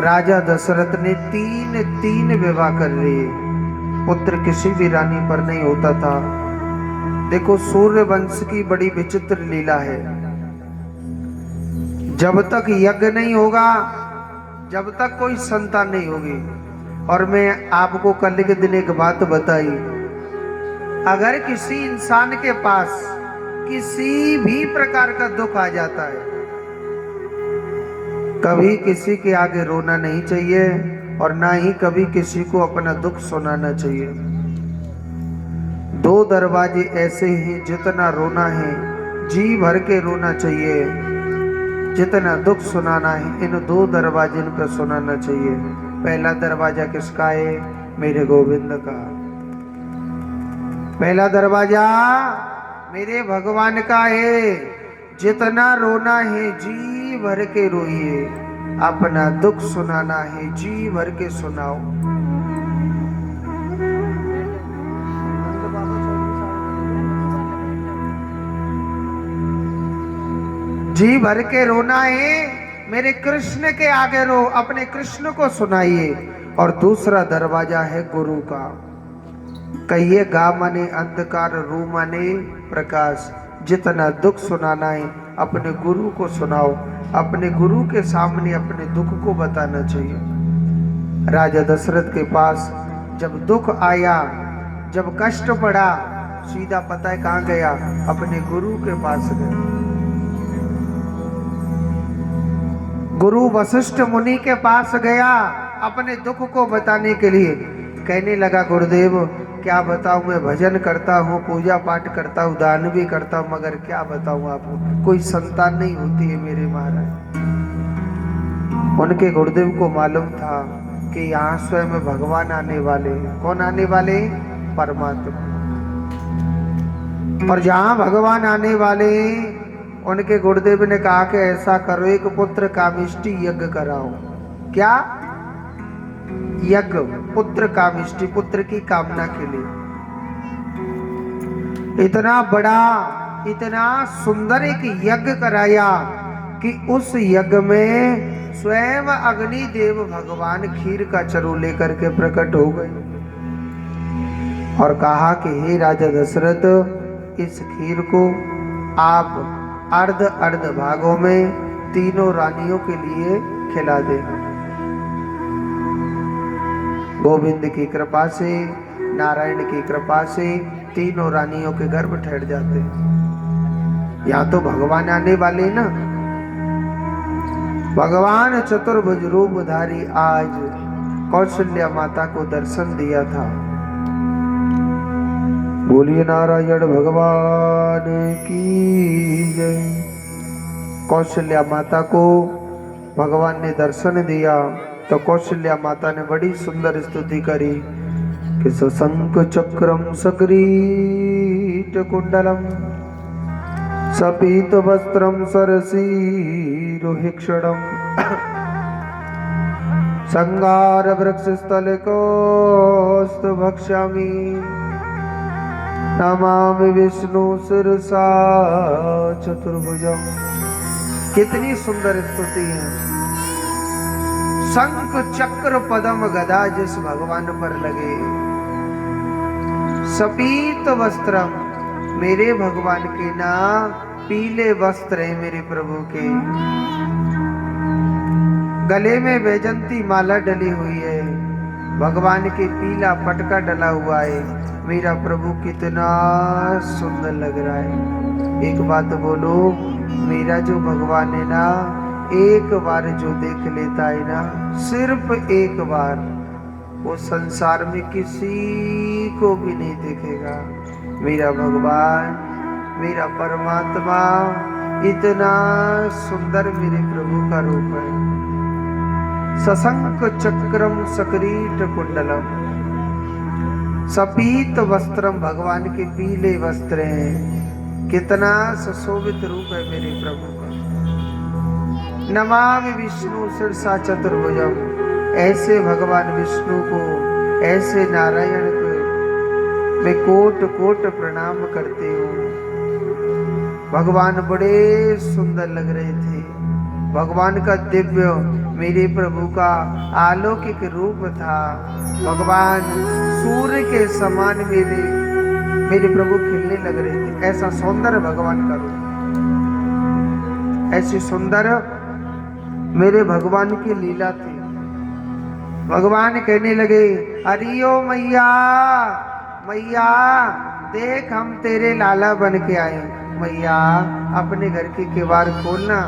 राजा दशरथ ने तीन विवाह कर लिए। पुत्र किसी भी रानी पर नहीं होता था। देखो, सूर्य वंश की बड़ी विचित्र लीला है। जब तक यज्ञ नहीं होगा, जब तक कोई संतान नहीं होगी। और मैं आपको कल के दिन एक बात बताई, अगर किसी इंसान के पास किसी भी प्रकार का दुख आ जाता है, कभी किसी के आगे रोना नहीं चाहिए और ना ही कभी किसी को अपना दुख सुनाना चाहिए। दो दरवाजे ऐसे ही, जितना रोना है जी भर के रोना चाहिए, जितना दुख सुनाना है इन दो दरवाजे पर सुनाना चाहिए। पहला दरवाजा किसका है? मेरे गोविंद का। पहला दरवाजा मेरे भगवान का है। जितना रोना है जी भर के रोइए, अपना दुख सुनाना है जी भर के सुनाओ। जी भर के रोना है, मेरे कृष्ण के आगे रो, अपने कृष्ण को सुनाइए। और दूसरा दरवाजा है गुरु का। कहिए, गा माने अंधकार, रू माने प्रकाश। जितना दुख सुनाना है अपने गुरु को सुनाओ। अपने गुरु के सामने अपने दुख को बताना चाहिए। राजा दशरथ के पास जब दुख आया, जब कष्ट पड़ा, सीधा पता है कहां गया? अपने गुरु के पास गया। गुरु वशिष्ठ मुनि के पास गया अपने दुख को बताने के लिए। कहने लगा, गुरुदेव क्या बताऊं, मैं भजन करता हूँ, पूजा पाठ करता हूँ, दान भी करता हूँ, मगर क्या बताऊं आपको, कोई संतान नहीं होती है मेरे महाराज। उनके गुरुदेव को मालूम था कि यहाँ स्वयं भगवान आने वाले हैं। कौन आने वाले? परमात्मा। और जहाँ भगवान आने वाले, उनके गुरुदेव ने कहा कि ऐसा करो, एक पुत्र कामिष्टि यज्ञ कराओ। क्या यज्ञ? पुत्र कामिष्टि, पुत्र की कामना के लिए। इतना बड़ा, इतना सुंदर एक यज्ञ कराया कि उस यज्ञ में स्वयं अग्निदेव भगवान खीर का चरू लेकर के प्रकट हो गए और कहा कि हे राजा दशरथ, इस खीर को आप अर्ध अर्ध भागों में तीनों रानियों के लिए खिला दें। गोविंद की कृपा से, नारायण की कृपा से तीनों रानियों के गर्भ ठहर जाते हैं। यहाँ तो भगवान आने वाले ना, भगवान चतुर्भुज रूपधारी आज कौशल्या माता को दर्शन दिया था। बोलिए नारायण भगवान की जय। कौशल्या माता को भगवान ने दर्शन दिया तो कौशल्या माता ने बड़ी सुंदर स्तुति करी कि सशंख चक्रम सकिरीट कुंडलम सपीत वस्त्रम सरसीरुहिक्षणम संगार वृक्ष स्थल कौस्त भक्ष्यामि नमामि विष्णु शिरसा चतुर्भुजम। कितनी सुंदर स्तुति है। शंख चक्र पदम गदा जिस भगवान पर लगे, सपीत वस्त्रम, मेरे भगवान के ना पीले वस्त्र है मेरे प्रभु के। गले में वैजंती माला डली हुई है, भगवान के पीला पटका डला हुआ है। मेरा प्रभु कितना सुंदर लग रहा है। एक बात बोलो, मेरा जो भगवान है ना, एक बार जो देख लेता है ना, सिर्फ एक बार, वो संसार में किसी को भी नहीं देखेगा। मेरा भगवान, मेरा परमात्मा इतना सुंदर मेरे प्रभु का रूप है। सशंख चक्रम सकिरीट कुंडलम सपीत वस्त्रम, भगवान के पीले वस्त्र हैं। कितना सुशोभित रूप है मेरे प्रभु का। नमामि विष्णु शिरसा चतुर्भुजम, ऐसे भगवान विष्णु को, ऐसे नारायण को मैं कोट कोट प्रणाम करती हूँ। भगवान बड़े सुंदर लग रहे थे। भगवान का दिव्य मेरे प्रभु का अलौकिक रूप था। भगवान सूर्य के समान मेरे प्रभु खिलने लग रहे थे। ऐसा सौंदर्य भगवान का रूप, ऐसी सुंदर मेरे भगवान की लीला थी। भगवान कहने लगे, अरियो मैया, मैया देख हम तेरे लाला बन के आए। मैया अपने घर की किवाड़ खोलना।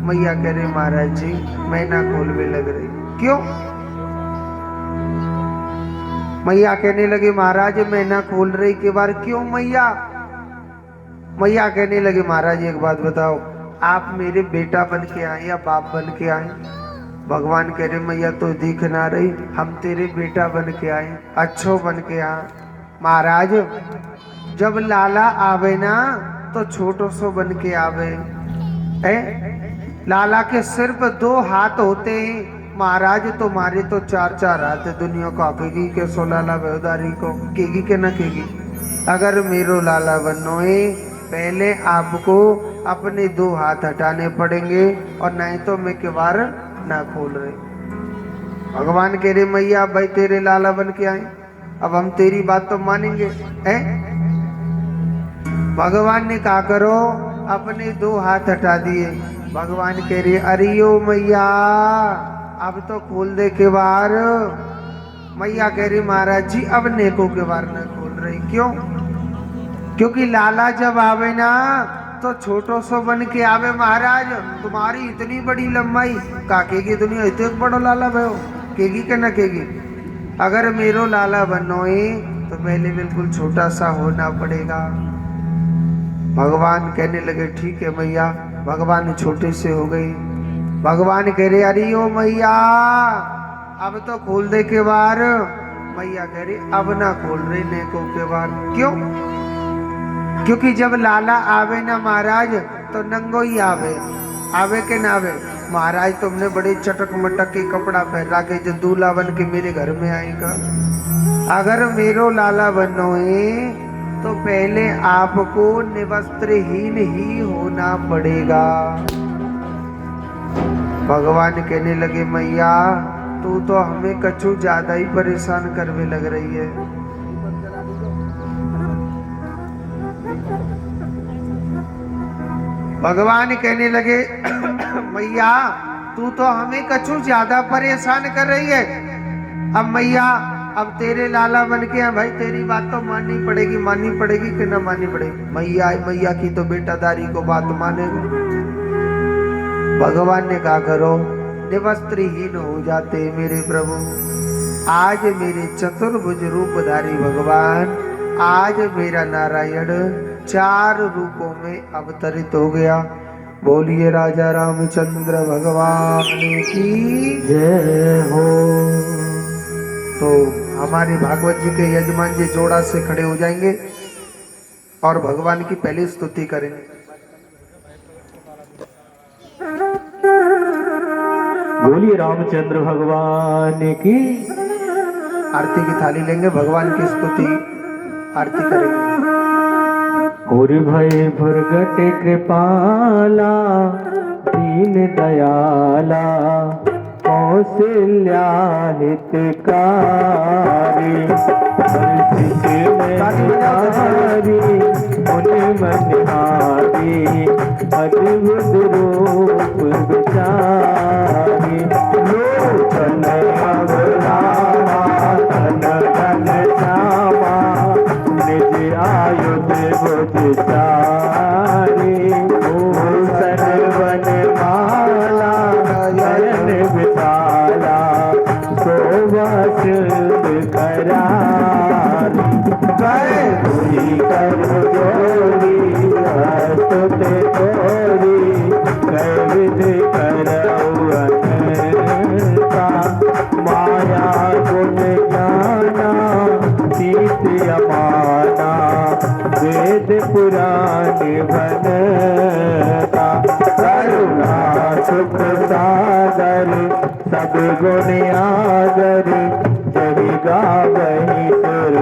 मैया कह रहे, महाराज जी मैं ना खोलने लग रही। क्यों? मैया कहने लगे, महाराज मैं ना खोल रही किवाड़। क्यों मैया? मैया कहने लगे, महाराज एक बात बताओ, आप मेरे बेटा बन के आए या बाप बन के आए? भगवान कह रहे, मैया तो दिख ना रही, हम तेरे बेटा बन के आए, अच्छो बन के आए। महाराज जब लाला आवे ना तो छोटो सो बन के आवे है। लाला के सिर्फ 2 हाथ होते हैं। महाराज तुम्हारे तो 4-4 हाथ। दुनिया को केगी के सो लाला बेदारी को केगी के ना केगी। अगर मेरो लाला बनो है पहले आपको अपने 2 हाथ हटाने पड़ेंगे और नहीं तो मैं किवाड़ ना खोल रहे। भगवान कह रहे, मैया भाई तेरे लाला बन के आए, अब हम तेरी बात तो मानेंगे हैं। भगवान ने कहा करो, अपने 2 हाथ हटा दिए। भगवान कह रहे, अरियो मैया अब तो खोल दे किवाड़। मैया कह रही, महाराज जी अब नेको किवाड़ न खोल रही। क्यों? क्योंकि लाला जब आवे ना तो छोटो सो बन के आवे। महाराज तुम्हारी इतनी बड़ी लंबाई काकेगी दुनिया, इतने बड़ो लाला भयो केगी के ना केगी। अगर मेरो लाला बनोए तो पहले बिल्कुल छोटा सा होना पड़ेगा। भगवान कहने लगे, ठीक है मैया। भगवान छोटे से हो गई। भगवान कह रहे, अरे ओ मैया अब तो खोल दे किवाड़। मैया कह रही, अब ना खोल रही नेको किवाड़। क्यों? क्योंकि जब लाला आवे ना महाराज तो नंगो ही आवे के ना आवे। महाराज तुमने बड़े चटक मटक के कपड़ा पहना के जो दूल्हा बन के मेरे घर में आएगा। अगर मेरो लाला बनोए तो पहले आपको निवस्त्रहीन ही होना पड़ेगा। भगवान कहने लगे, मैया तू तो हमें कछु ज्यादा ही परेशान करने लग रही है। भगवान कहने लगे, मैया तू तो हमें कछु ज्यादा परेशान कर रही है। अब मैया अब तेरे लाला बन के हैं भाई, तेरी बात तो माननी पड़ेगी कि ना माननी पड़ेगी। मैया की तो बेटादारी को बात मानेगा। भगवान ने कहा करो, निवस्त्रहीन हो जाते मेरे प्रभु। आज मेरे चतुर्भुज रूपधारी भगवान, आज मेरा नारायण 4 रूपों में अवतरित हो गया। बोलिए राजा रामचंद्र भगवान की जय हो। तो हमारे भागवत जी के यजमान जी जोड़ा से खड़े हो जाएंगे और भगवान की पहली स्तुति करेंगे। बोलिए रामचंद्र भगवान की। आरती की थाली लेंगे, भगवान की स्तुति आरती करेंगे। और भय प्रगट कृपाला दीन दयाला कौशल्या हितकारी उन मनहारी अद्भुत रूप विचारी लोचन अवलावा तन धन श्यामा निज आयुध भुज चारी भूषण वन माला नयन विशाला शोभा सिद्ध करारी जय कोई कर जोड़ी स्तुत तोरी कई विधि करऊ अनंता माया गुण ज्ञाना तीत अमाना वेद पुराण बनता करुणा सुख सागर सब गुण आगर जहि गावहि सुर